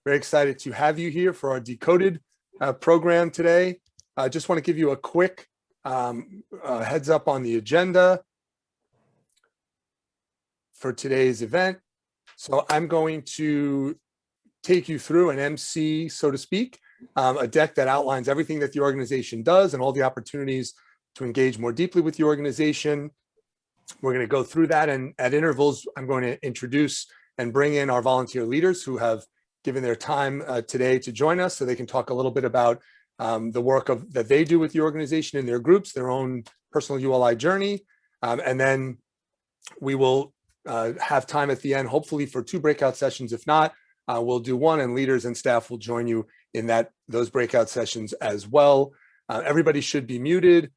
Very excited to have you here for our Decoded program today. I just want to give you a quick heads up on the agenda for today's event. So I'm going to take you through an MC, so to speak, a deck that outlines everything that the organization does and all the opportunities to engage more deeply with the organization. We're going to go through that, and at intervals, I'm going to introduce and bring in our volunteer leaders who have given their time today to join us so they can talk a little bit about the work that they do with the organization in their groups, their own personal ULI journey. And then we will have time at the end, hopefully for 2 breakout sessions. If not, we'll do 1, and leaders and staff will join you in those breakout sessions as well. Everybody should be muted.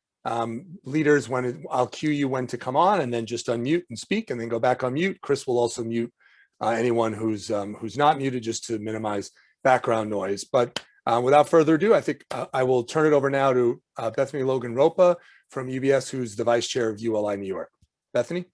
Leaders, I'll cue you when to come on, and then just unmute and speak, and then go back on mute. Chris will also mute anyone who's not muted, just to minimize background noise. But without further ado, I think I will turn it over now to Bethany Logan Ropa from UBS, who's the vice chair of ULI New York. Bethany.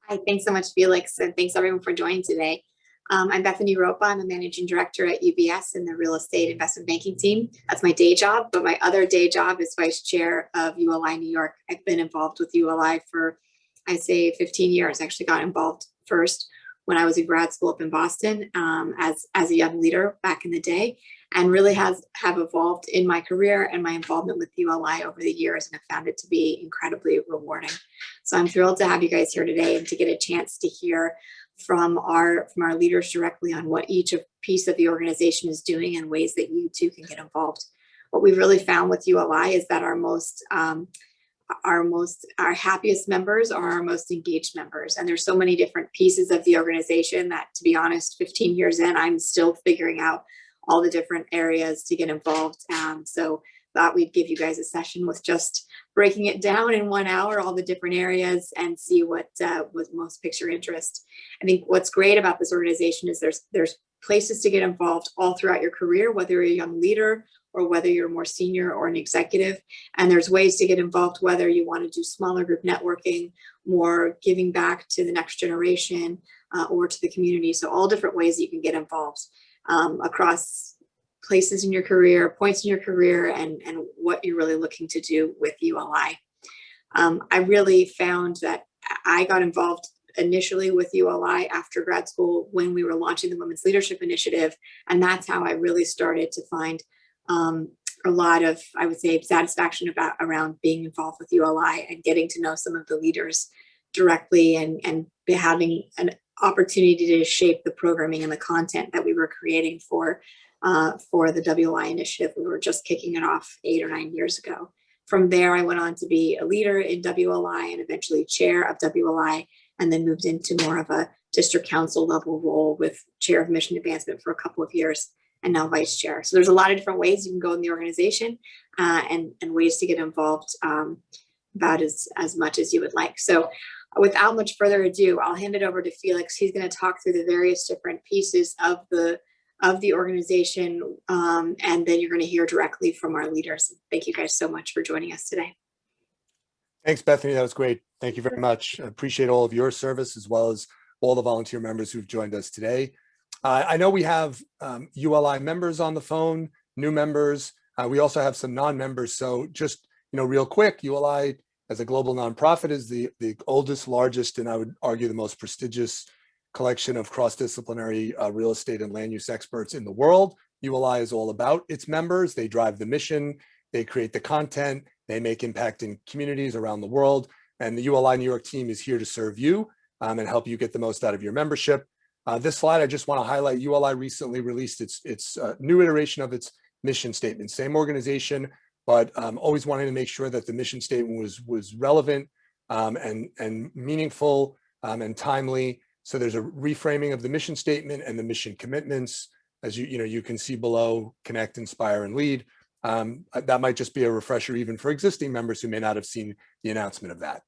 Hi, thanks so much, Felix, and thanks everyone for joining today. I'm Bethany Ropa. I'm a managing director at UBS in the real estate investment banking team. That's my day job, but my other day job is vice chair of ULI New York. I've been involved with ULI for, I'd say, 15 years. I actually got involved first when I was in grad school up in Boston as a young leader back in the day, and really have evolved in my career and my involvement with ULI over the years, and have found it to be incredibly rewarding. So I'm thrilled to have you guys here today and to get a chance to hear from our leaders directly on what each piece of the organization is doing and ways that you too can get involved. What we've really found with ULI is that our happiest members are our most engaged members. And there's so many different pieces of the organization that, to be honest, 15 years in, I'm still figuring out all the different areas to get involved. So thought we'd give you guys a session with just breaking it down in 1 hour, all the different areas, and see what was most piques your interest. I think what's great about this organization is there's places to get involved all throughout your career, whether you're a young leader or whether you're more senior or an executive. And there's ways to get involved, whether you want to do smaller group networking, more giving back to the next generation or to the community. So all different ways that you can get involved across places in your career, points in your career, and what you're really looking to do with ULI. I really found that I got involved initially with ULI after grad school when we were launching the Women's Leadership Initiative. And that's how I really started to find a lot of, I would say, satisfaction around being involved with ULI and getting to know some of the leaders directly and having an opportunity to shape the programming and the content that we were creating for the WLI initiative. We were just kicking it off 8 or 9 years ago. From there, I went on to be a leader in WLI and eventually chair of WLI, and then moved into more of a district council level role with chair of mission advancement for a couple of years, and now vice chair. So there's a lot of different ways you can go in the organization and ways to get involved about as much as you would like. So without much further ado, I'll hand it over to Felix. He's going to talk through the various different pieces of the organization, and then you're going to hear directly from our leaders. Thank you guys so much for joining us today. Thanks, Bethany. That was great. Thank you very much. I appreciate all of your service, as well as all the volunteer members who've joined us today. I know we have ULI members on the phone, new members. We also have some non-members. So just, real quick, ULI as a global nonprofit is the oldest, largest, and I would argue the most prestigious collection of cross-disciplinary real estate and land use experts in the world. ULI is all about its members. They drive the mission, they create the content, they make impact in communities around the world. And the ULI New York team is here to serve you and help you get the most out of your membership. This slide, I just want to highlight, ULI recently released its new iteration of its mission statement. Same organization, but always wanting to make sure that the mission statement was relevant and meaningful and timely. So there's a reframing of the mission statement and the mission commitments, as you can see below: connect, inspire, and lead. That might just be a refresher even for existing members who may not have seen the announcement of that.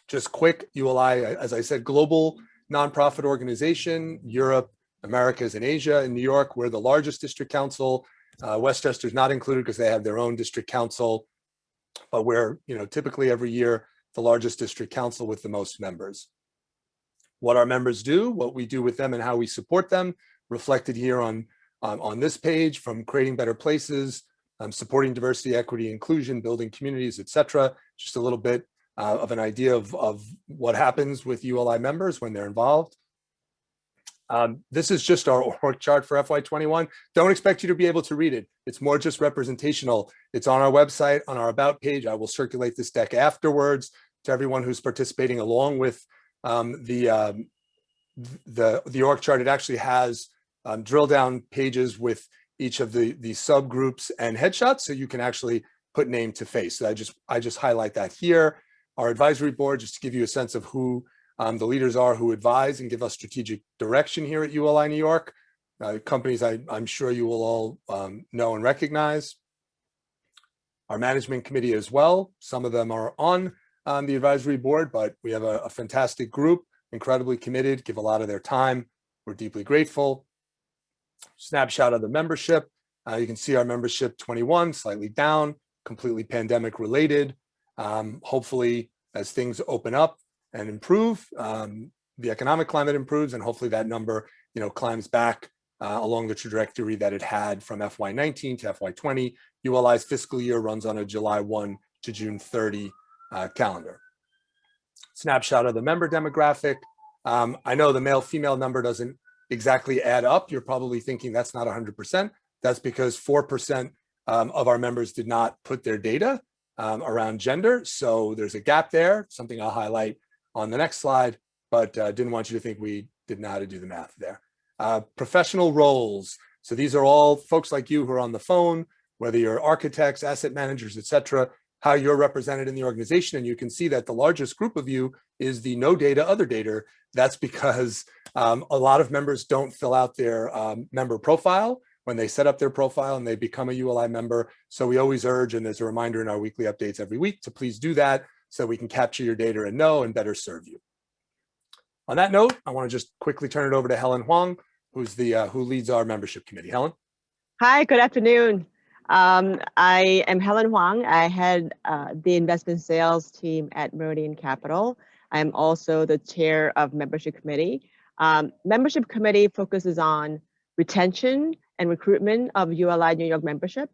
Just quick, ULI, as I said, global nonprofit organization, Europe, Americas, and Asia. In New York, we're the largest district council. Westchester's not included because they have their own district council, but we're typically every year the largest district council with the most members. What our members do, what we do with them, and how we support them. reflected here on this page, from creating better places, supporting diversity, equity, inclusion, building communities, etc. Just a little bit of an idea of what happens with ULI members when they're involved. This is just our org chart for FY21. Don't expect you to be able to read it. It's more just representational. It's on our website, on our About page. I will circulate this deck afterwards to everyone who's participating, along with the org chart. It actually has drill down pages with each of the subgroups and headshots, so you can actually put name to face. So I just highlight that here. Our advisory board, just to give you a sense of who the leaders are who advise and give us strategic direction here at ULI New York. Companies I'm sure you will all know and recognize. Our management committee as well. Some of them are on the advisory board, but we have a fantastic group, incredibly committed, give a lot of their time. We're deeply grateful. Snapshot of the membership. You can see our membership 21, slightly down, completely pandemic related. Hopefully, as things open up and improve, the economic climate improves, and hopefully that number, climbs back along the trajectory that it had from FY19 to FY20. ULI's fiscal year runs on a July 1 to June 30 calendar. Snapshot of the member demographic. I know the male-female number doesn't exactly add up. You're probably thinking that's not 100%. That's because 4% of our members did not put their data around gender. So there's a gap there, something I'll highlight on the next slide, but didn't want you to think we didn't know how to do the math there. Professional roles. So these are all folks like you who are on the phone, whether you're architects, asset managers, etc., how you're represented in the organization. And you can see that the largest group of you is the no data, other data. That's because a lot of members don't fill out their member profile when they set up their profile and they become a ULI member. So we always urge, and there's a reminder in our weekly updates every week, to please do that so we can capture your data and know and better serve you. On that note, I want to just quickly turn it over to Helen Hwang, who's who leads our membership committee. Helen? Hi, good afternoon. I am Helen Hwang. I head the investment sales team at Meridian Capital. I'm also the chair of membership committee. Membership committee focuses on retention and recruitment of ULI New York membership.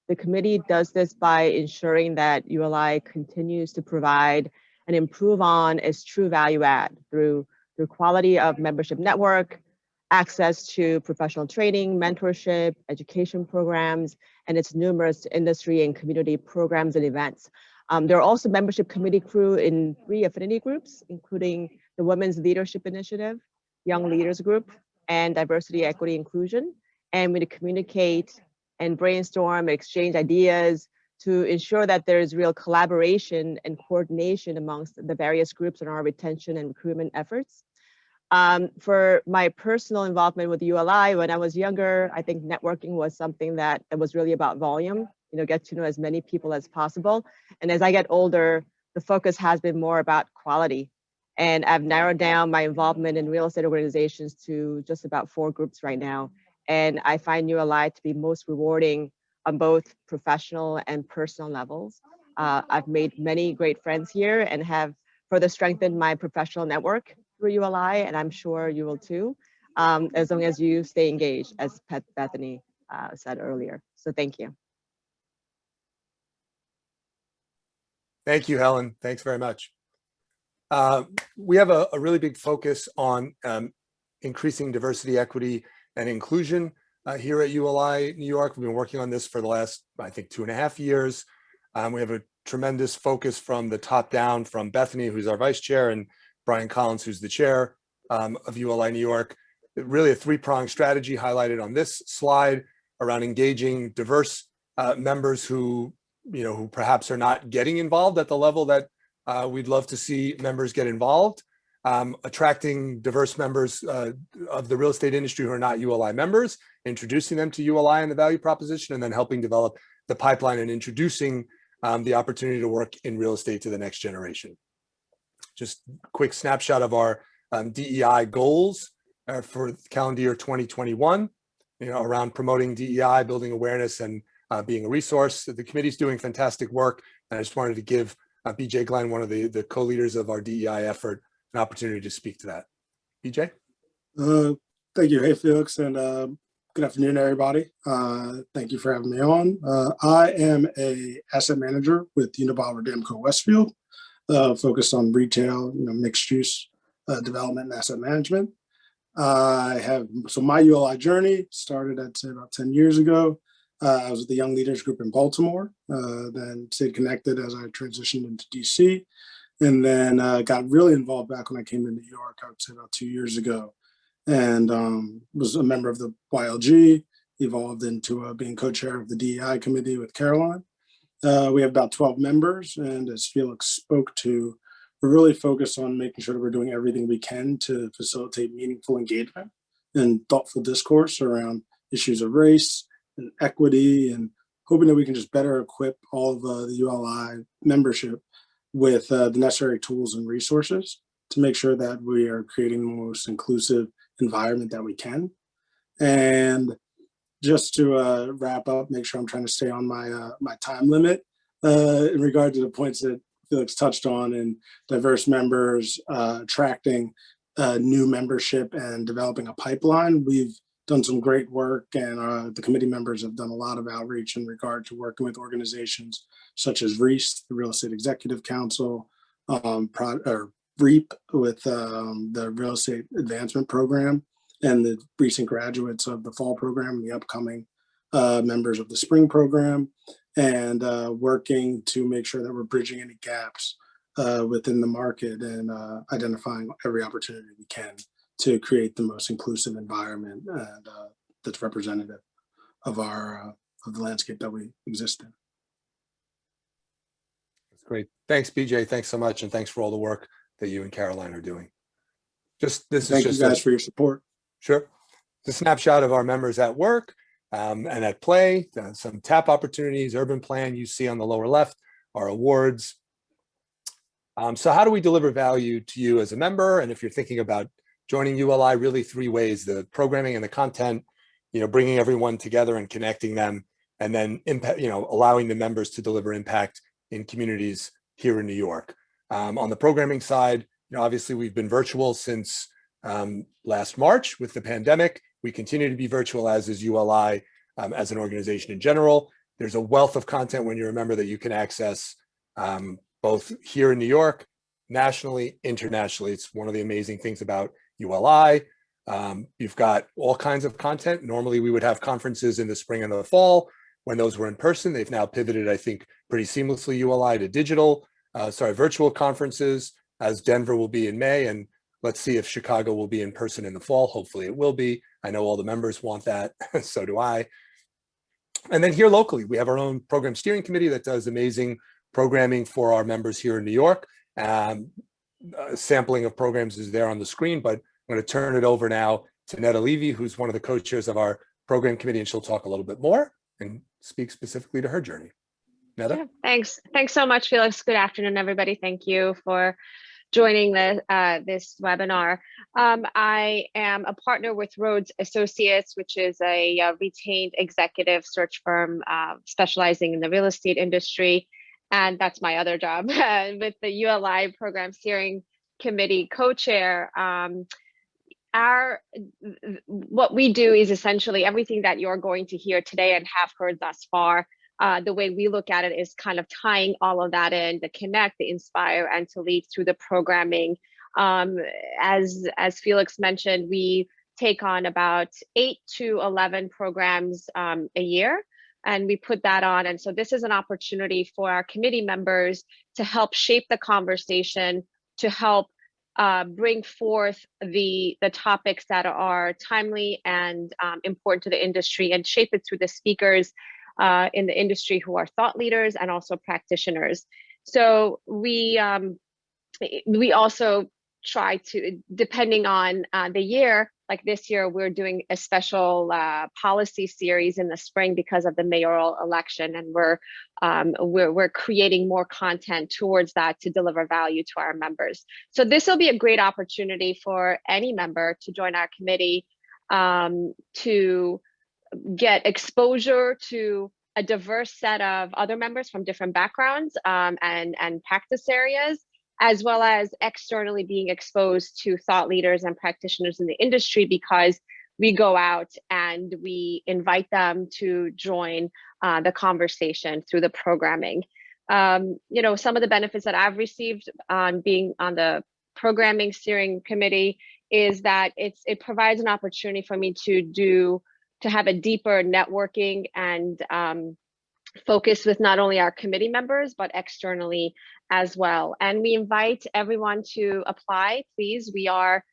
The committee does this by ensuring that ULI continues to provide and improve on its true value add through quality of membership network, access to professional training, mentorship, education programs, and its numerous industry and community programs and events. There are also membership committee crew in 3 affinity groups, including the Women's Leadership Initiative, Young Leaders Group, and Diversity, Equity, Inclusion. And we communicate and brainstorm, exchange ideas to ensure that there is real collaboration and coordination amongst the various groups in our retention and recruitment efforts. For my personal involvement with ULI, when I was younger, I think networking was something that was really about volume, get to know as many people as possible. And as I get older, the focus has been more about quality. And I've narrowed down my involvement in real estate organizations to just about 4 groups right now. And I find ULI to be most rewarding on both professional and personal levels. I've made many great friends here and have further strengthened my professional network through ULI, and I'm sure you will too, as long as you stay engaged, as Bethany said earlier. So thank you. Thank you, Helen. Thanks very much. We have a really big focus on increasing diversity, equity, and inclusion here at ULI New York. We've been working on this for the last, I think, 2.5 years. We have a tremendous focus from the top down, from Bethany, who's our vice chair, and Brian Collins, who's the chair of ULI New York. Really a 3-pronged strategy highlighted on this slide around engaging diverse members who perhaps are not getting involved at the level that we'd love to see members get involved. Attracting diverse members of the real estate industry who are not ULI members, introducing them to ULI and the value proposition, and then helping develop the pipeline and introducing the opportunity to work in real estate to the next generation. Just a quick snapshot of our DEI goals for calendar year 2021, around promoting DEI, building awareness, and being a resource. The committee's doing fantastic work, and I just wanted to give BJ Glenn, one of the co-leaders of our DEI effort, an opportunity to speak to that. BJ? Thank you. Hey, Felix, and good afternoon, everybody. Thank you for having me on. I am a asset manager with Himelblau-Denman Westfield, focused on retail, mixed use development and asset management. So my ULI journey started, I'd say, about 10 years ago. I was with the Young Leaders Group in Baltimore, then stayed connected as I transitioned into DC, and then got really involved back when I came to New York, I would say about 2 years ago, and was a member of the YLG, evolved into being co-chair of the DEI committee with Caroline. We have about 12 members, and as Felix spoke to, we're really focused on making sure that we're doing everything we can to facilitate meaningful engagement and thoughtful discourse around issues of race and equity, and hoping that we can just better equip all of the ULI membership with the necessary tools and resources to make sure that we are creating the most inclusive environment that we can. And just to wrap up, make sure I'm trying to stay on my my time limit in regard to the points that Felix touched on, and diverse members, attracting new membership and developing a pipeline. We've done some great work, and the committee members have done a lot of outreach in regard to working with organizations such as REASE, the Real Estate Executive Council, REAP with the Real Estate Advancement Program, and the recent graduates of the fall program, and the upcoming members of the spring program, and working to make sure that we're bridging any gaps within the market and identifying every opportunity we can to create the most inclusive environment and that's representative of our of the landscape that we exist in. That's great. Thanks, BJ. Thanks so much, and thanks for all the work that you and Caroline are doing. Thank you guys for your support. Sure. It's a snapshot of our members at work and at play. Some tap opportunities, UrbanPlan you see on the lower left, our awards. So how do we deliver value to you as a member? And if you're thinking about joining ULI, really three ways: the programming and the content, bringing everyone together and connecting them, and then impact, allowing the members to deliver impact in communities here in New York. On the programming side, obviously we've been virtual since last March with the pandemic. We continue to be virtual, as is ULI as an organization in general. There's a wealth of content when you remember that you can access both here in New York, nationally, internationally. It's one of the amazing things about ULI. You've got all kinds of content. Normally we would have conferences in the spring and the fall when those were in person. They've now pivoted, I think, pretty seamlessly, ULI, to virtual conferences, as Denver will be in May, and let's see if Chicago will be in person in the fall. Hopefully it will be. I know all the members want that, so do I. And then here locally, we have our own program steering committee that does amazing programming for our members here in New York. Sampling of programs is there on the screen, but I'm going to turn it over now to Neda Levy, who's one of the co-chairs of our program committee, and she'll talk a little bit more and speak specifically to her journey. Neda? Yeah, thanks so much, Felix. Good afternoon, everybody. Thank you for joining this webinar. I am a partner with Rhodes Associates, which is a retained executive search firm specializing in the real estate industry. And that's my other job with the ULI Program Steering Committee co-chair. What we do is essentially everything that you're going to hear today and have heard thus far. The way we look at it is kind of tying all of that in to connect, to inspire, and to lead through the programming. As Felix mentioned, we take on about 8 to 11 programs a year, and we put that on. And so this is an opportunity for our committee members to help shape the conversation, to help bring forth the topics that are timely and important to the industry, and shape it through the speakers in the industry who are thought leaders and also practitioners. So we also try to, depending on the year, like this year, we're doing a special policy series in the spring because of the mayoral election, and we're creating more content towards that to deliver value to our members. So this will be a great opportunity for any member to join our committee to get exposure to a diverse set of other members from different backgrounds and practice areas, as well as externally being exposed to thought leaders and practitioners in the industry, because we go out and we invite them to join the conversation through the programming. You know, some of the benefits that I've received on being on the programming steering committee is that it provides an opportunity for me to have a deeper networking and focus with not only our committee members, but externally as well. And we invite everyone to apply, please. We are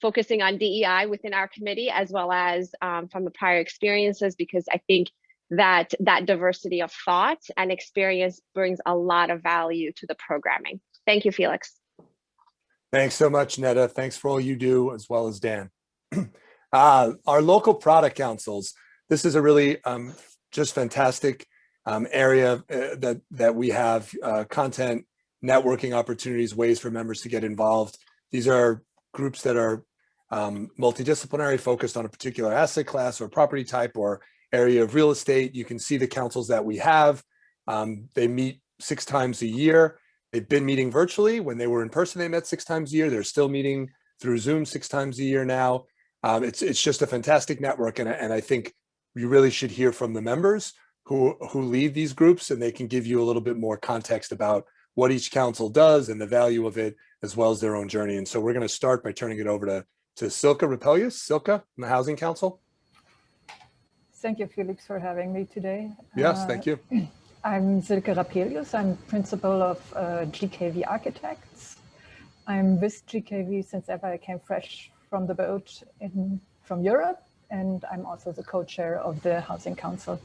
focusing on DEI within our committee, as well as from the prior experiences, because I think that diversity of thought and experience brings a lot of value to the programming. Thank you, Felix. Thanks so much, Neda. Thanks for all you do, as well as Dan. Our local product councils, this is a really just fantastic area that we have content, networking opportunities, ways for members to get involved. These are groups that are multidisciplinary, focused on a particular asset class or property type or area of real estate. You can see the councils that we have. They meet 6 times a year. They've been meeting virtually. When they were in person, they met 6 times a year. They're still meeting through Zoom 6 times a year now. It's just a fantastic network, and I think you really should hear from the members who lead these groups, and they can give you a little bit more context about what each council does and the value of it, as well as their own journey. And so we're going to start by turning it over to Silke Rapelius. Silke, from the Housing Council. Thank you, Felix, for having me today. Yes, thank you. I'm Silke Rapelius. I'm principal of GKV Architects. I'm with GKV since ever I came fresh from the boat from Europe, and I'm also the co-chair of the Housing Council.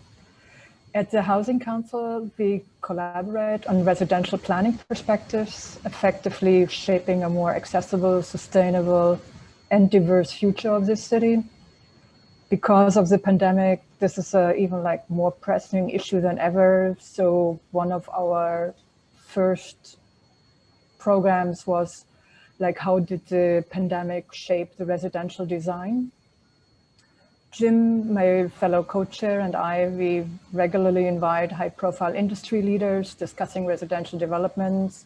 At the Housing Council, we collaborate on residential planning perspectives, effectively shaping a more accessible, sustainable, and diverse future of this city. Because of the pandemic, this is a even like more pressing issue than ever. So one of our first programs was like, how did the pandemic shape the residential design? Jim, my fellow co-chair, and I, we regularly invite high-profile industry leaders discussing residential developments.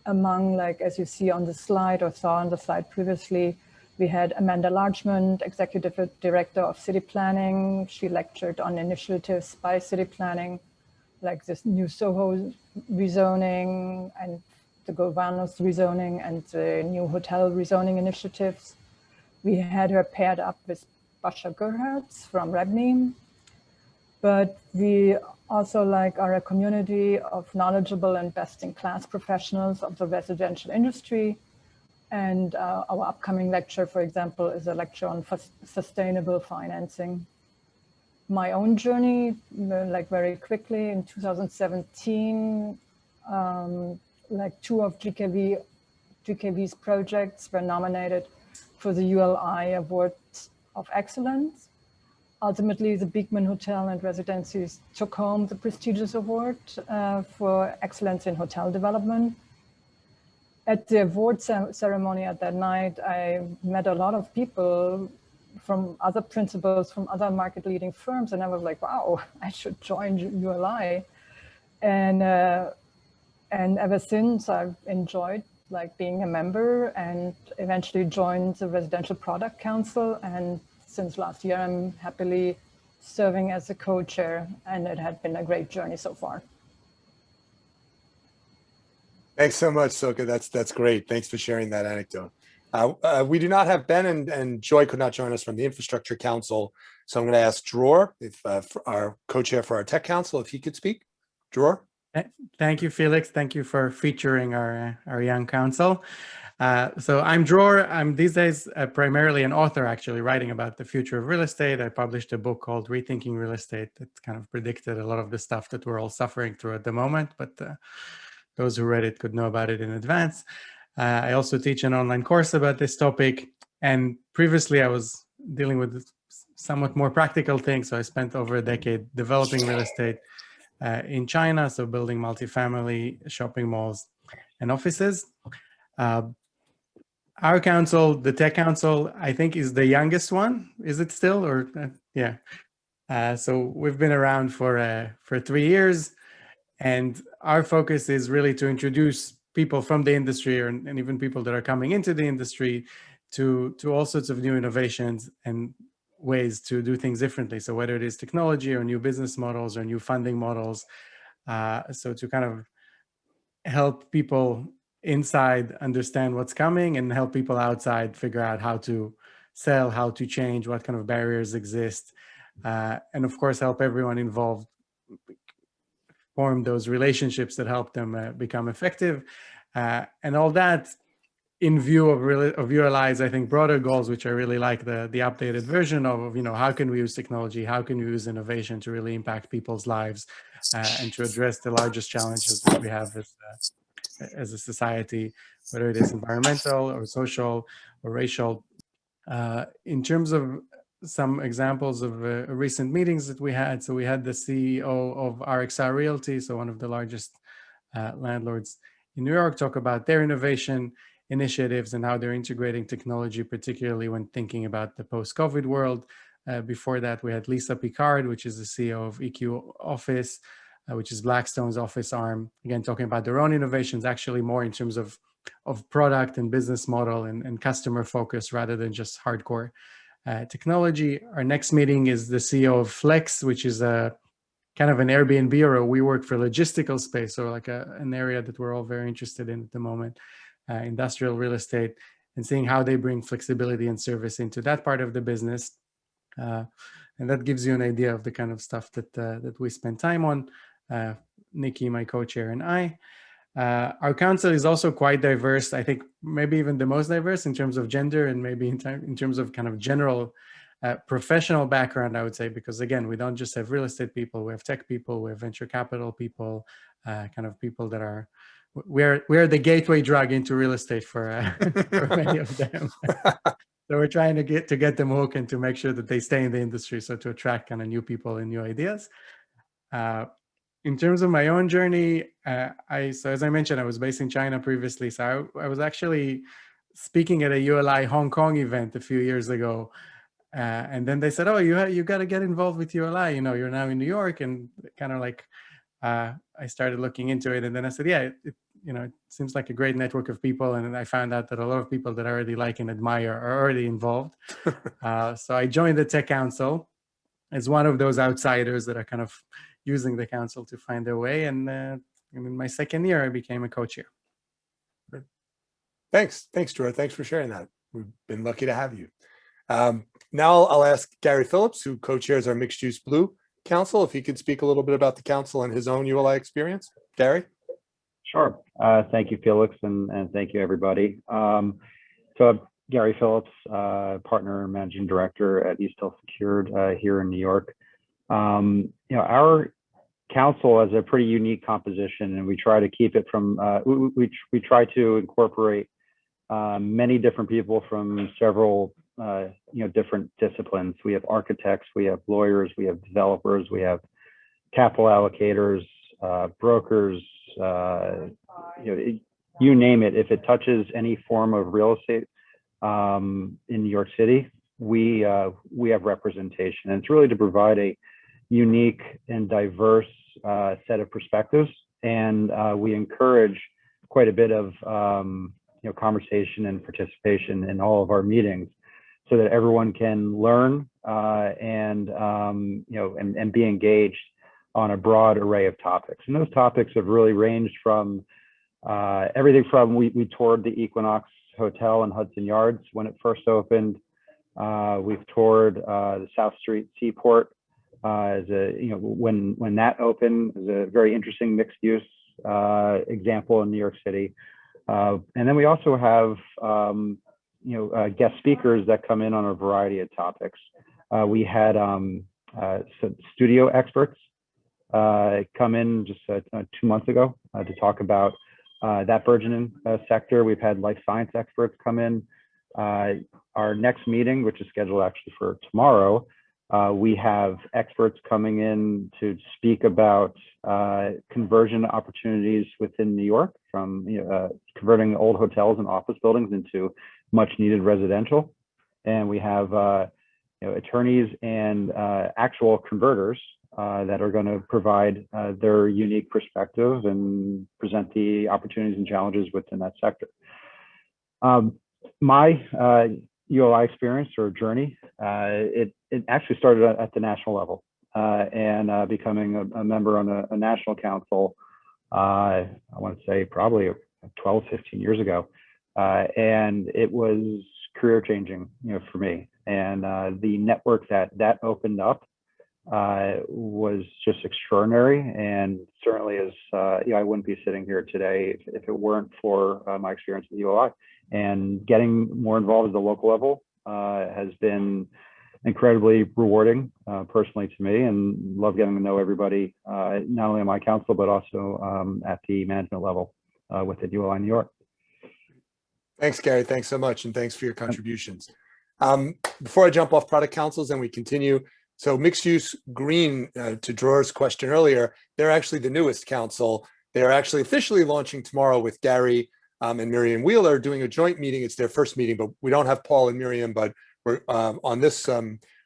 Among, like, as you see on the slide or saw on the slide previously, we had Amanda Largemont, Executive Director of City Planning. She lectured on initiatives by city planning, like this new Soho rezoning and the Govanos rezoning and the new hotel rezoning initiatives. We had her paired up with Basha Gerhards from Rebni, but we also are a community of knowledgeable and best-in-class professionals of the residential industry. And our upcoming lecture, for example, is a lecture on sustainable financing. My own journey, very quickly in 2017, 2 of GKV's projects were nominated for the ULI Award of Excellence. Ultimately, the Beekman Hotel and Residencies took home the prestigious award for excellence in hotel development. At the award ceremony at that night, I met a lot of people from other principals, from other market leading firms, and I was like, wow, I should join ULI. And ever since, I've enjoyed being a member, and eventually joined the Residential Product Council. And since last year, I'm happily serving as a co-chair, and it had been a great journey so far. Thanks so much, Silke. That's great. Thanks for sharing that anecdote. We do not have Ben, and Joy could not join us from the Infrastructure Council. So I'm going to ask Dror, if our co-chair for our Tech Council, if he could speak. Dror? Thank you, Felix. Thank you for featuring our young council. So I'm Dror. I'm these days primarily an author, actually, writing about the future of real estate. I published a book called Rethinking Real Estate that kind of predicted a lot of the stuff that we're all suffering through at the moment, but those who read it could know about it in advance. I also teach an online course about this topic. And previously I was dealing with somewhat more practical things. So I spent over a decade developing real estate in China, so building multifamily shopping malls and offices. Our council, the Tech Council, I think is the youngest one. Is it still? Or yeah. So we've been around for 3 years, and our focus is really to introduce people from the industry and even people that are coming into the industry to all sorts of new innovations and ways to do things differently. So whether it is technology or new business models or new funding models, so to kind of help people inside understand what's coming and help people outside figure out how to sell, how to change, what kind of barriers exist, and of course help everyone involved form those relationships that help them become effective, and all that in view of ULI's, I think, broader goals, which I really like the updated version of, how can we use technology, how can we use innovation to really impact people's lives, and to address the largest challenges that we have as a society, whether it is environmental or social or racial. In terms of some examples of recent meetings that we had, so we had the CEO of RXR Realty, so one of the largest landlords in New York, talk about their innovation initiatives and how they're integrating technology, particularly when thinking about the post-COVID world. Before that, we had Lisa Picard, which is the CEO of EQ Office, which is Blackstone's office arm, again, talking about their own innovations, actually more in terms of product and business model and customer focus rather than just hardcore technology. Our next meeting is the CEO of Flex, which is a kind of an Airbnb or a WeWork for logistical space, or like an area that we're all very interested in at the moment, industrial real estate, and seeing how they bring flexibility and service into that part of the business. And that gives you an idea of the kind of stuff that we spend time on, Nikki, my co-chair, and I. Our council is also quite diverse. I think maybe even the most diverse in terms of gender and maybe in terms of kind of general professional background, I would say, because again, we don't just have real estate people, we have tech people, we have venture capital people, kind of people that are, we're the gateway drug into real estate for many of them. So we're trying to get them hooked and to make sure that they stay in the industry, so to attract kind of new people and new ideas. In terms of my own journey, so as I mentioned, I was based in China previously. So I was actually speaking at a ULI Hong Kong event a few years ago. And then they said, oh, you got to get involved with ULI. You're now in New York, and kind of like, I started looking into it. And then I said, yeah, it seems like a great network of people. And then I found out that a lot of people that I already like and admire are already involved. So I joined the Tech Council as one of those outsiders that are kind of using the council to find their way. And in my second year, I became a co-chair. Thanks, Dror. Thanks for sharing that. We've been lucky to have you. Now I'll ask Gary Phillips, who co-chairs our Mixed Use Blue Council, if he could speak a little bit about the council and his own ULI experience. Gary? Sure. Thank you, Felix, and thank you, everybody. So I'm Gary Phillips, partner and managing director at East Hill Secured here in New York. Our council has a pretty unique composition, and we try to keep it from, we try to incorporate many different people from several different disciplines. We have architects, we have lawyers, we have developers, we have capital allocators, brokers, you name it. If it touches any form of real estate in New York City, we have representation, and it's really to provide a unique and diverse set of perspectives, and we encourage quite a bit of conversation and participation in all of our meetings, so that everyone can learn and be engaged on a broad array of topics. And those topics have really ranged from everything from, we toured the Equinox Hotel in Hudson Yards when it first opened. We've toured the South Street Seaport as when that opened, as a very interesting mixed use example in New York City. And then we also have guest speakers that come in on a variety of topics. We had some studio experts come in just 2 months ago to talk about that burgeoning sector. We've had life science experts come in. Our next meeting, which is scheduled actually for tomorrow, we have experts coming in to speak about conversion opportunities within New York, from converting old hotels and office buildings into much needed residential. And we have attorneys and actual converters that are going to provide their unique perspective and present the opportunities and challenges within that sector. My ULI experience or journey, it actually started at the national level, and becoming a member on a national council, I want to say probably 12, 15 years ago. And it was career changing, for me. And the network that opened up was just extraordinary, and certainly is, I wouldn't be sitting here today if it weren't for my experience with ULI. And getting more involved at the local level has been incredibly rewarding personally to me, and love getting to know everybody, not only on my council, but also at the management level within ULI New York. Thanks, Gary. Thanks so much. And thanks for your contributions. Before I jump off product councils and we continue, so mixed use green, to Dror's question earlier, they're actually the newest council. They're actually officially launching tomorrow with Gary and Miriam Wheeler doing a joint meeting. It's their first meeting, but we don't have Paul and Miriam, but we're on this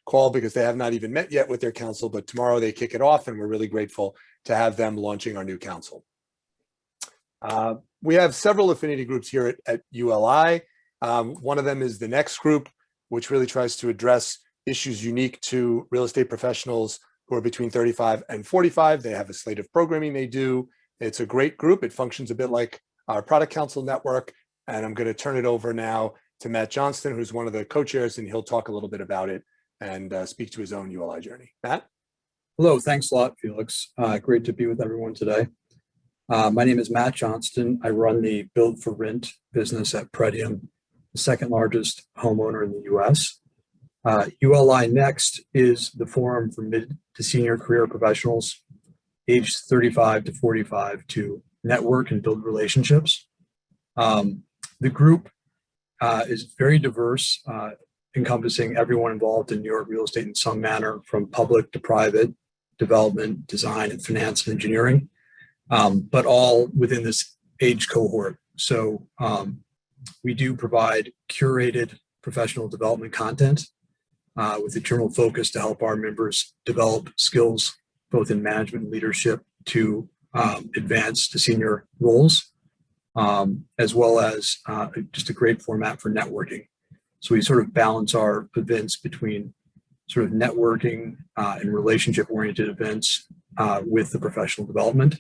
call because they have not even met yet with their council, but tomorrow they kick it off, and we're really grateful to have them launching our new council. We have several affinity groups here at ULI. One of them is the Next group, which really tries to address issues unique to real estate professionals who are between 35 and 45. They have a slate of programming they do. It's a great group. It functions a bit like our product council network. And I'm going to turn it over now to Matt Johnston, who's one of the co-chairs, and he'll talk a little bit about it and speak to his own ULI journey. Matt? Hello, thanks a lot, Felix. Great to be with everyone today. My name is Matt Johnston. I run the Build for Rent business at Pretium, the second largest homeowner in the US. ULI Next is the forum for mid to senior career professionals aged 35 to 45 to network and build relationships. The group is very diverse, encompassing everyone involved in New York real estate in some manner, from public to private, development, design, and finance and engineering, but all within this age cohort. So we do provide curated professional development content with a general focus to help our members develop skills both in management and leadership to advance to senior roles, as well as just a great format for networking. So we sort of balance our events between sort of networking and relationship-oriented events with the professional development.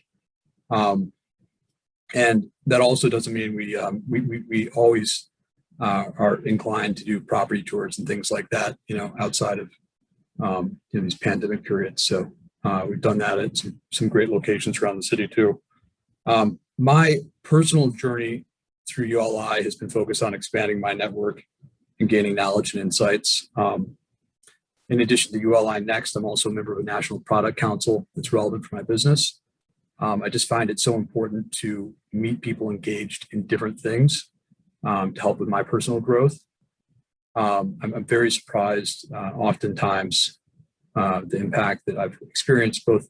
And that also doesn't mean we always are inclined to do property tours and things like that, outside of these pandemic periods. So we've done that at some great locations around the city too. My personal journey through ULI has been focused on expanding my network and gaining knowledge and insights. In addition to ULI Next, I'm also a member of a national product council that's relevant for my business. I just find it so important to meet people engaged in different things to help with my personal growth. I'm very surprised oftentimes the impact that I've experienced both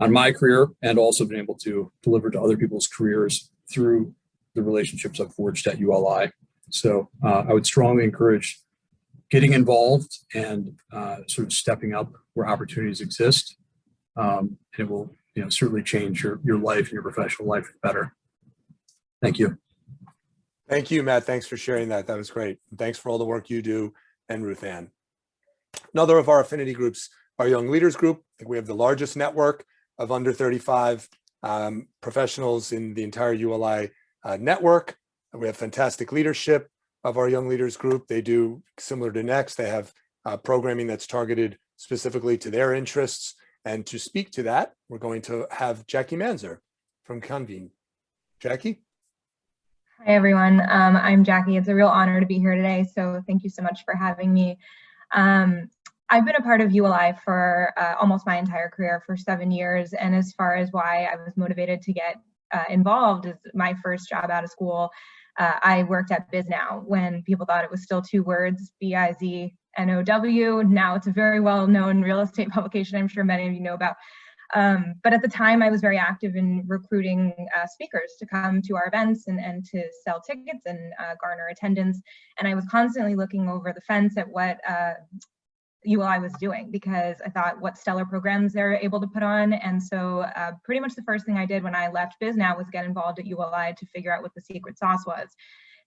on my career and also been able to deliver to other people's careers through the relationships I've forged at ULI. So I would strongly encourage getting involved and sort of stepping up where opportunities exist. And it will certainly change your life and your professional life for the better. Thank you. Thank you, Matt. Thanks for sharing that. That was great. And thanks for all the work you do, and Ruth Ann. Another of our affinity groups, our Young Leaders Group. I think we have the largest network of under 35 professionals in the entire ULI network. We have fantastic leadership of our Young Leaders Group. They do similar to Next. They have programming that's targeted specifically to their interests. And to speak to that, we're going to have Jackie Manzer from Convene. Jackie? Hi, everyone. I'm Jackie. It's a real honor to be here today, so thank you so much for having me. I've been a part of ULI for almost my entire career, for 7 years, and as far as why I was motivated to get involved, is my first job out of school. I worked at BizNow when people thought it was still 2 words, BIZNOW. Now it's a very well-known real estate publication I'm sure many of you know about. But at the time, I was very active in recruiting speakers to come to our events and to sell tickets and garner attendance. And I was constantly looking over the fence at what ULI was doing, because I thought what stellar programs they're able to put on. And so pretty much the first thing I did when I left BizNow was get involved at ULI to figure out what the secret sauce was.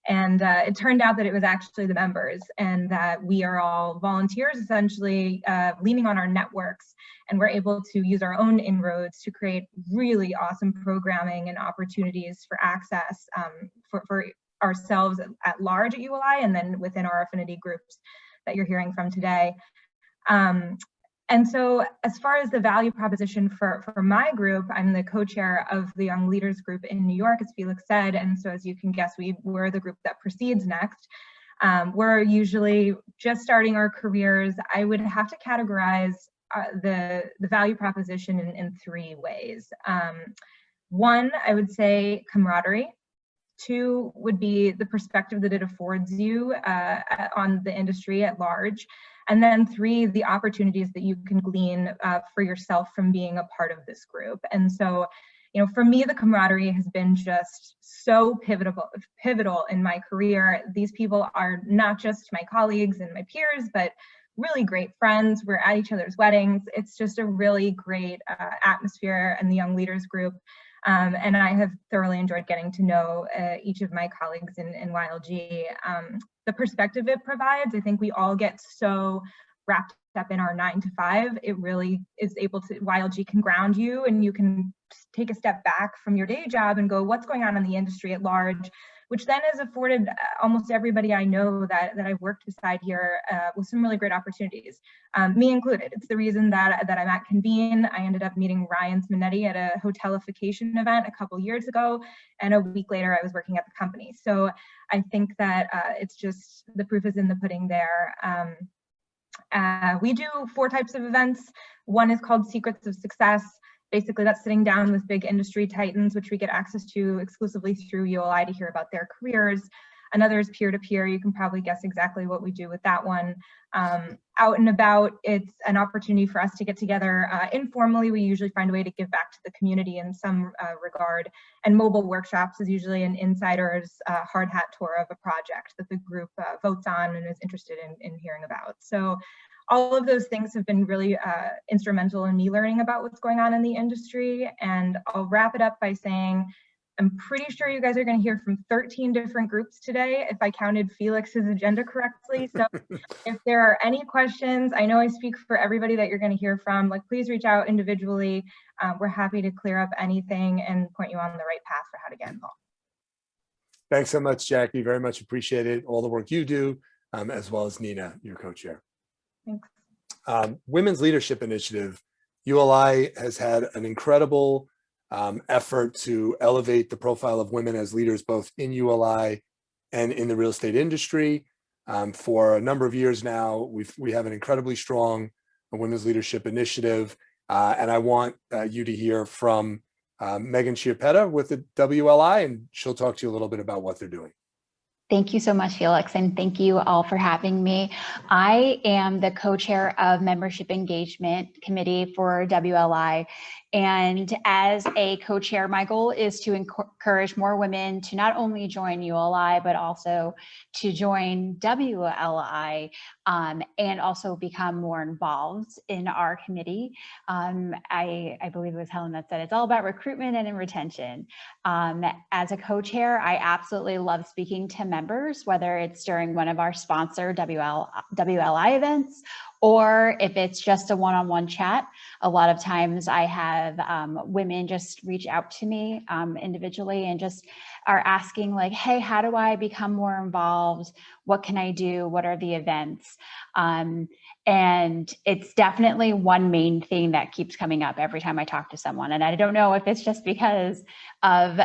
And it turned out that it was actually the members, and that we are all volunteers, essentially leaning on our networks, and we're able to use our own inroads to create really awesome programming and opportunities for access for ourselves at large at ULI, and then within our affinity groups that you're hearing from today. And so as far as the value proposition for my group, I'm the co-chair of the Young Leaders Group in New York, as Felix said. And so as you can guess, we're the group that proceeds next. We're usually just starting our careers. I would have to categorize the value proposition in three ways. One, I would say camaraderie. Two would be the perspective that it affords you on the industry at large. And then three, the opportunities that you can glean for yourself from being a part of this group. And so, for me, the camaraderie has been just so pivotal in my career. These people are not just my colleagues and my peers, but really great friends. We're at each other's weddings. It's just a really great atmosphere in the Young Leaders Group. And I have thoroughly enjoyed getting to know each of my colleagues in YLG. The perspective it provides, I think we all get so wrapped up in our 9 to 5. It really is able to, YLG can ground you, and you can take a step back from your day job and go, what's going on in the industry at large, which then has afforded almost everybody I know that I've worked beside here with some really great opportunities, me included. It's the reason that I'm at Convene. I ended up meeting Ryan Simonetti at a hotelification event a couple years ago, and a week later I was working at the company. So I think that it's just, the proof is in the pudding there. We do 4 types of events. One is called Secrets of Success. Basically, that's sitting down with big industry titans, which we get access to exclusively through ULI to hear about their careers. Another is peer-to-peer. You can probably guess exactly what we do with that one. Out and about, it's an opportunity for us to get together informally. We usually find a way to give back to the community in some regard. And mobile workshops is usually an insider's hard hat tour of a project that the group votes on and is interested in hearing about. So all of those things have been really instrumental in me learning about what's going on in the industry. And I'll wrap it up by saying, I'm pretty sure you guys are going to hear from 13 different groups today, if I counted Felix's agenda correctly. So if there are any questions, I know I speak for everybody that you're going to hear from, please reach out individually. We're happy to clear up anything and point you on the right path for how to get involved. Thanks so much, Jackie. Very much appreciated all the work you do, as well as Nina, your co-chair. Thanks. Women's Leadership Initiative, ULI has had an incredible effort to elevate the profile of women as leaders, both in ULI and in the real estate industry. For a number of years now, we have an incredibly strong Women's Leadership Initiative, and I want you to hear from Megan Chiapette with the WLI, and she'll talk to you a little bit about what they're doing. Thank you so much, Felix, and thank you all for having me. I am the co-chair of Membership Engagement Committee for WLI, and as a co-chair, my goal is to encourage more women to not only join ULI, but also to join WLI and also become more involved in our committee. I believe it was Helen that said it's all about recruitment and retention. As a co-chair, I absolutely love speaking to members, whether it's during one of our sponsored WLI events, or if it's just a one-on-one chat. A lot of times I have women just reach out to me individually and just are asking hey, how do I become more involved? What can I do? What are the events? And it's definitely one main thing that keeps coming up every time I talk to someone. And I don't know if it's just because of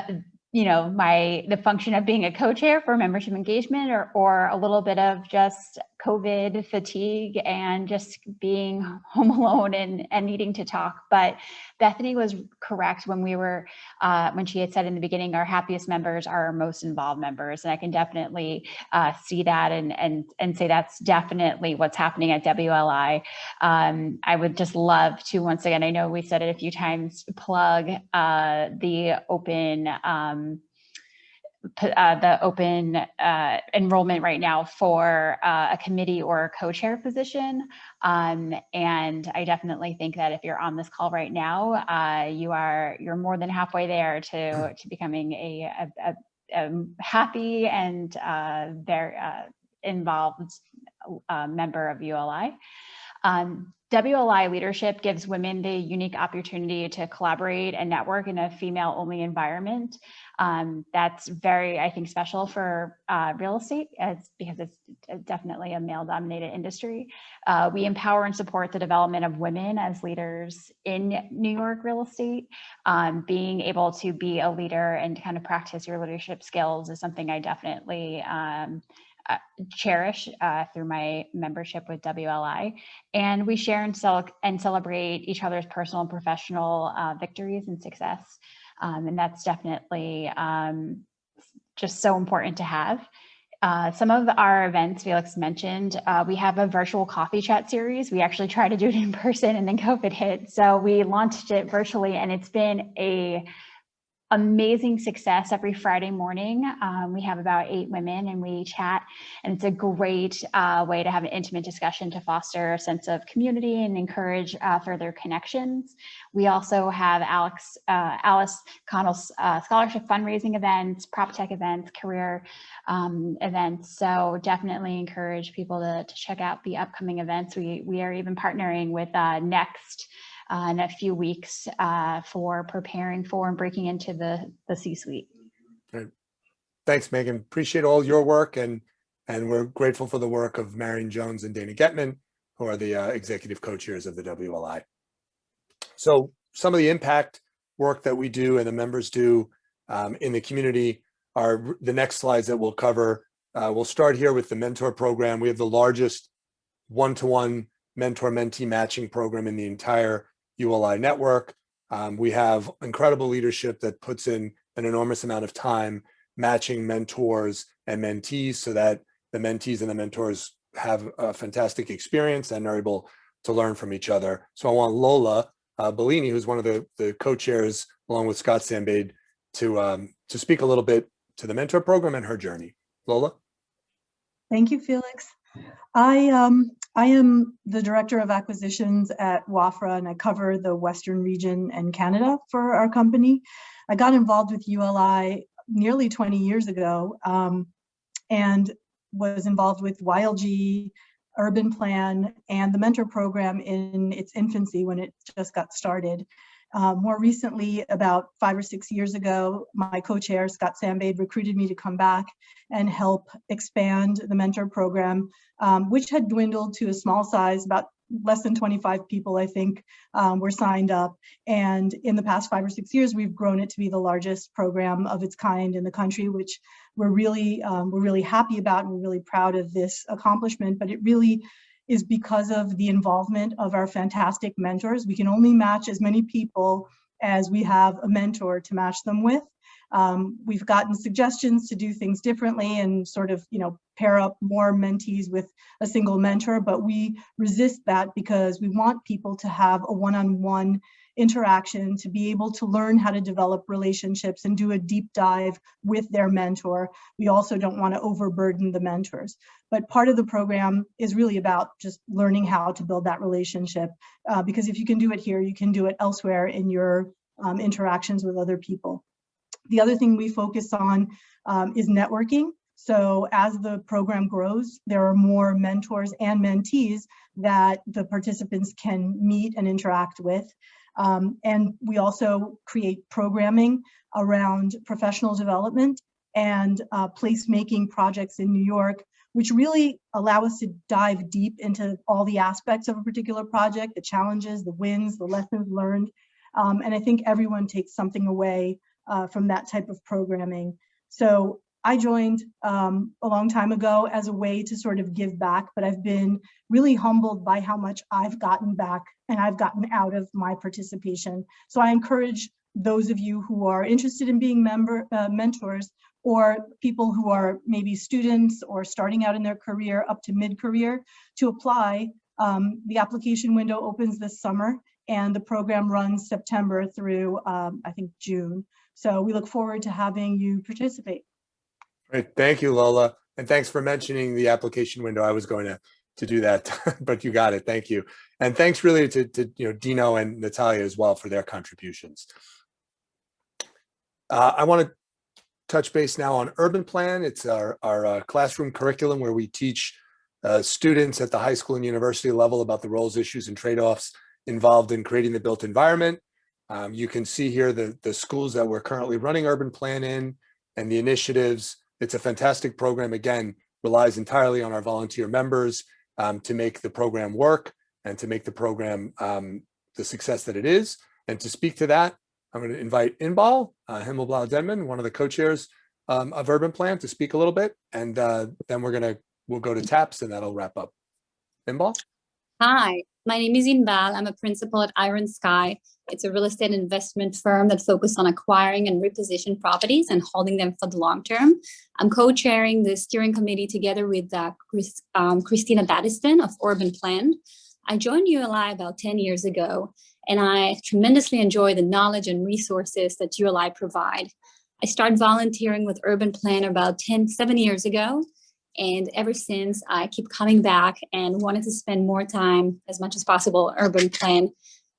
the function of being a co-chair for membership engagement, or a little bit of just COVID fatigue and just being home alone and needing to talk. But Bethany was correct when when she had said in the beginning, our happiest members are our most involved members. And I can definitely see that and say that's definitely what's happening at WLI. I would just love to, once again, I know we said it a few times, plug the open enrollment right now for a committee or a co-chair position. And I definitely think that if you're on this call right now, you're more than halfway there to becoming happy and very involved member of ULI. WLI leadership gives women the unique opportunity to collaborate and network in a female-only environment. That's very, I think, special for real estate, because it's definitely a male-dominated industry. We empower and support the development of women as leaders in New York real estate. Being able to be a leader and kind of practice your leadership skills is something I definitely cherish through my membership with WLI. And we share and celebrate each other's personal and professional victories and success. And that's definitely just so important to have. Some of our events Felix mentioned, we have a virtual coffee chat series. We actually tried to do it in person and then COVID hit. So we launched it virtually, and it's been a amazing success. Every Friday morning, we have about 8 women and we chat, and it's a great way to have an intimate discussion to foster a sense of community and encourage further connections. We also have Alice Connell's scholarship fundraising events, prop tech events, career events. So definitely encourage people to check out the upcoming events. We are even partnering with Next in a few weeks for preparing for and breaking into the C-suite. Great. Thanks, Megan. Appreciate all your work, and we're grateful for the work of Marion Jones and Dana Getman, who are the executive co-chairs of the WLI. So some of the impact work that we do and the members do in the community are the next slides that we'll cover. We'll start here with the mentor program. We have the largest one-to-one mentor-mentee matching program in the entire ULI network. We have incredible leadership that puts in an enormous amount of time matching mentors and mentees so that the mentees and the mentors have a fantastic experience and are able to learn from each other. So I want Lola Bellini, who's one of the co-chairs, along with Scott Sambade, to speak a little bit to the mentor program and her journey. Lola? Thank you, Felix. I am the Director of Acquisitions at WAFRA, and I cover the Western region and Canada for our company. I got involved with ULI nearly 20 years ago and was involved with YLG, UrbanPlan, and the mentor program in its infancy when it just got started. More recently, about 5 or 6 years ago, my co-chair, Scott Sambade, recruited me to come back and help expand the mentor program, which had dwindled to a small size, about less than 25 people, I think, were signed up. And in the past 5 or 6 years, we've grown it to be the largest program of its kind in the country, which we're really happy about, and we're really proud of this accomplishment. But it really is because of the involvement of our fantastic mentors. We can only match as many people as we have a mentor to match them with. We've gotten suggestions to do things differently and sort of, pair up more mentees with a single mentor, but we resist that because we want people to have a one-on-one interaction, to be able to learn how to develop relationships and do a deep dive with their mentor. We also don't want to overburden the mentors. But part of the program is really about just learning how to build that relationship, because if you can do it here, you can do it elsewhere in your interactions with other people. The other thing we focus on is networking. So as the program grows, there are more mentors and mentees that the participants can meet and interact with. And we also create programming around professional development and placemaking projects in New York, which really allow us to dive deep into all the aspects of a particular project, the challenges, the wins, the lessons learned. And I think everyone takes something away from that type of programming. So I joined a long time ago as a way to sort of give back, but I've been really humbled by how much I've gotten back and I've gotten out of my participation. So I encourage those of you who are interested in being mentors, or people who are maybe students or starting out in their career up to mid-career, to apply. The application window opens this summer, and the program runs September through, I think, June. So we look forward to having you participate. Great, thank you, Lola. And thanks for mentioning the application window. I was going to do that, but you got it, thank you. And thanks really to Dino and Natalia as well for their contributions. I want to touch base now on UrbanPlan. It's our classroom curriculum where we teach students at the high school and university level about the roles, issues, and trade-offs involved in creating the built environment. You can see here the schools that we're currently running UrbanPlan in and the initiatives. It's a fantastic program. Again, relies entirely on our volunteer members to make the program work and to make the program the success that it is. And to speak to that, I'm going to invite Inbal, Himelblau-Denman, one of the co-chairs of UrbanPlan, to speak a little bit, and then we'll go to TAPS, and that'll wrap up. Inbal? Hi, my name is Inbal. I'm a principal at Iron Sky. It's a real estate investment firm that focuses on acquiring and reposition properties and holding them for the long term. I'm co-chairing the steering committee together with Christina Battiston of UrbanPlan. I joined ULI about 10 years ago, and I tremendously enjoy the knowledge and resources that ULI provide. I started volunteering with UrbanPlan about 7 years ago, and ever since I keep coming back and wanted to spend more time as much as possible at UrbanPlan.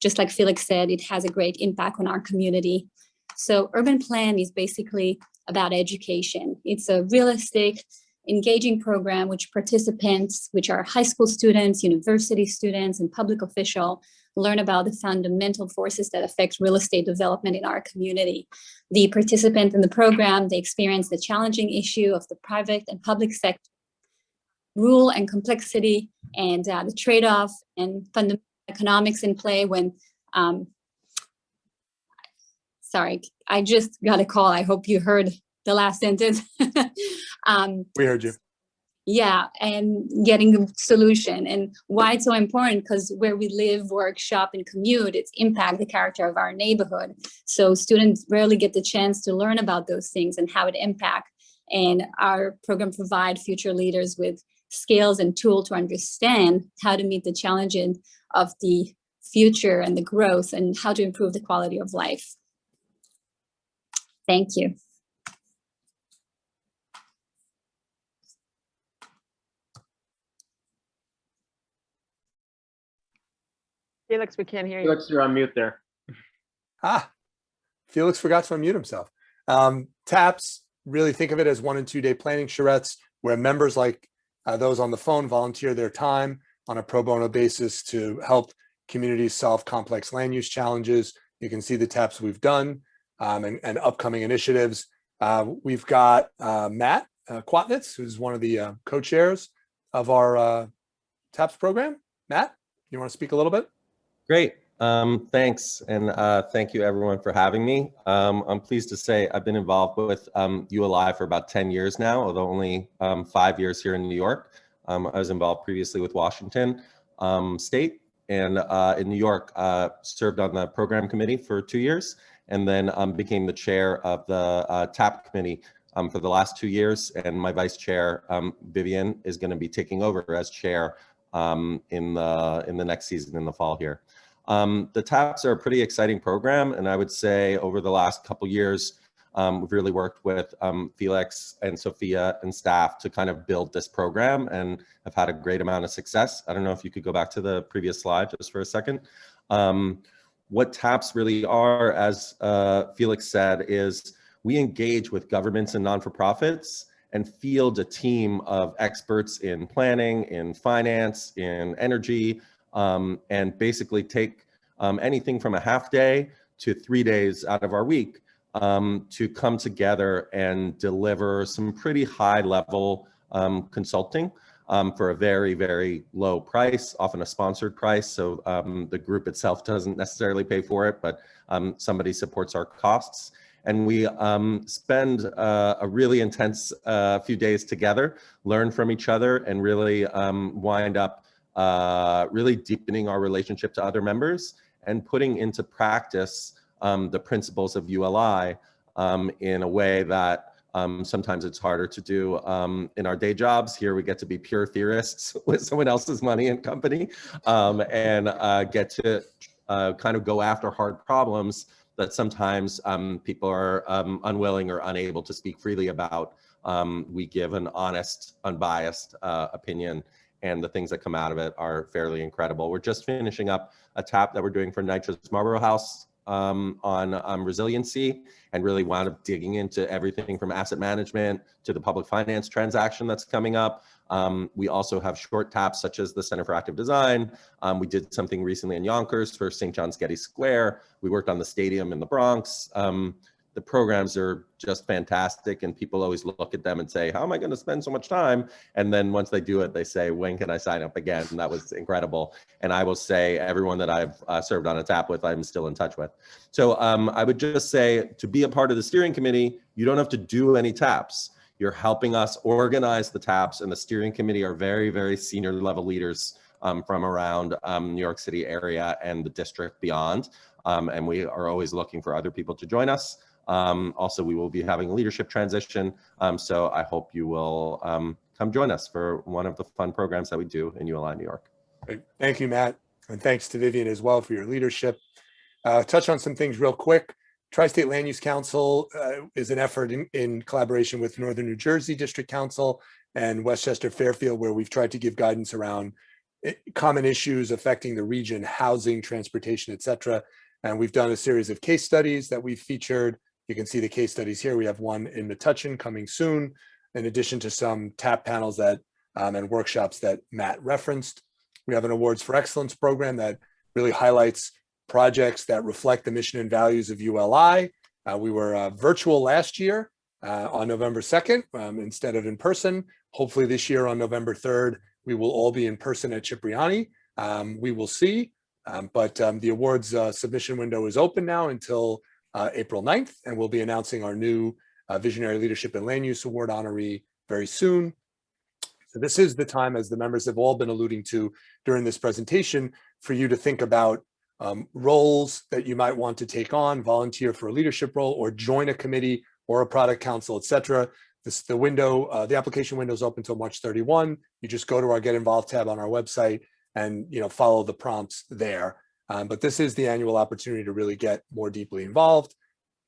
Just like Felix said, it has a great impact on our community. So UrbanPlan is basically about education. It's a realistic, engaging program which participants, which are high school students, university students, and public officials, learn about the fundamental forces that affect real estate development in our community. The participants in the program, they experience the challenging issue of the private and public sector, rule and complexity, and the trade-off and fundamental economics in play when, sorry, I just got a call. I hope you heard the last sentence. We heard you. Yeah, and getting a solution, and why it's so important, because where we live, work, shop, and commute, it's impact the character of our neighborhood. So students rarely get the chance to learn about those things and how it impact. And our program provide future leaders with skills and tools to understand how to meet the challenges of the future and the growth and how to improve the quality of life. Thank you. Felix, we can't hear you. Felix, you're on mute there. Felix forgot to unmute himself. TAPS, really think of it as 1 and 2 day planning charrettes where members like those on the phone volunteer their time on a pro bono basis to help communities solve complex land use challenges. You can see the TAPS we've done and upcoming initiatives. We've got Matt Kwatinetz, who's one of the co-chairs of our TAPS program. Matt, you want to speak a little bit? Great. Thanks. And thank you everyone for having me. I'm pleased to say I've been involved with ULI for about 10 years now, although only 5 years here in New York. I was involved previously with Washington State, and in New York served on the program committee for 2 years, and then became the chair of the TAP committee for the last 2 years. And my vice chair, Vivian, is going to be taking over as chair in the next season in the fall here. The TAPs are a pretty exciting program, and I would say over the last couple years, we've really worked with Felix and Sophia and staff to kind of build this program and have had a great amount of success. I don't know if you could go back to the previous slide just for a second. What TAPs really are, as Felix said, is we engage with governments and non-for-profits and field a team of experts in planning, in finance, in energy, and basically take anything from a half day to 3 days out of our week to come together and deliver some pretty high level consulting for a very, very low price, often a sponsored price. So the group itself doesn't necessarily pay for it, but somebody supports our costs. And we spend a really intense few days together, learn from each other, and really wind up really deepening our relationship to other members and putting into practice the principles of ULI in a way that sometimes it's harder to do in our day jobs. Here we get to be pure theorists with someone else's money and company and get to kind of go after hard problems that sometimes people are unwilling or unable to speak freely about. We give an honest, unbiased opinion, and the things that come out of it are fairly incredible. We're just finishing up a TAP that we're doing for Nitro's Marlborough House on resiliency and really wound up digging into everything from asset management to the public finance transaction that's coming up. We also have short taps such as the Center for Active Design. We did something recently in Yonkers for St. John's Getty Square. We worked on the stadium in the Bronx. The programs are just fantastic, and people always look at them and say, how am I going to spend so much time? And then once they do it, they say, when can I sign up again? And that was incredible. And I will say everyone that I've served on a tap with, I'm still in touch with. So I would just say, to be a part of the steering committee, you don't have to do any taps. You're helping us organize the taps, and the steering committee are very, very senior level leaders from around New York City area and the district beyond. And we are always looking for other people to join us. Also, we will be having a leadership transition. So I hope you will come join us for one of the fun programs that we do in ULI New York. Great. Thank you, Matt. And thanks to Vivian as well for your leadership. Touch on some things real quick. Tri-State Land Use Council is an effort in collaboration with Northern New Jersey District Council and Westchester Fairfield, where we've tried to give guidance around common issues affecting the region, housing, transportation, et cetera. And we've done a series of case studies that we've featured. You can see the case studies here. We have one in Metuchen coming soon, in addition to some tap panels that and workshops that Matt referenced. We have an Awards for Excellence program that really highlights projects that reflect the mission and values of ULI. We were virtual last year on November 2nd instead of in person. Hopefully this year on November 3rd, we will all be in person at Cipriani. We will see, but the awards submission window is open now until April 9th, and we'll be announcing our new Visionary Leadership and Land Use Award honoree very soon. So this is the time, as the members have all been alluding to during this presentation, for you to think about roles that you might want to take on, volunteer for a leadership role, or join a committee or a product council, et cetera. The window, the application window is open until March 31. You just go to our Get Involved tab on our website and follow the prompts there. But this is the annual opportunity to really get more deeply involved.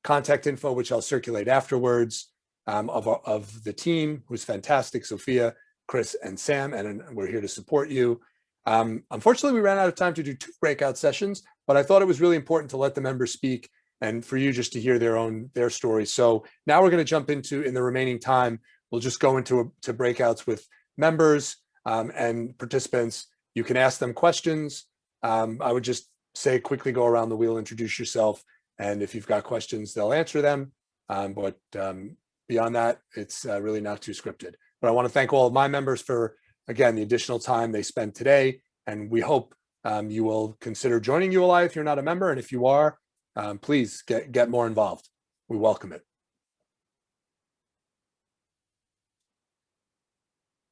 Contact info, which I'll circulate afterwards, of the team, who's fantastic, Sophia, Chris, and Sam, and we're here to support you. Unfortunately, we ran out of time to do 2 breakout sessions, but I thought it was really important to let the members speak and for you just to hear their stories. So now we're going to jump into, in the remaining time, we'll just go into breakouts with members and participants. You can ask them questions. I would just say quickly go around the wheel, introduce yourself, and if you've got questions, they'll answer them. But beyond that, it's really not too scripted. But I want to thank all of my members for, again, the additional time they spent today, and we hope you will consider joining ULI if you're not a member, and if you are, please get more involved. We welcome it.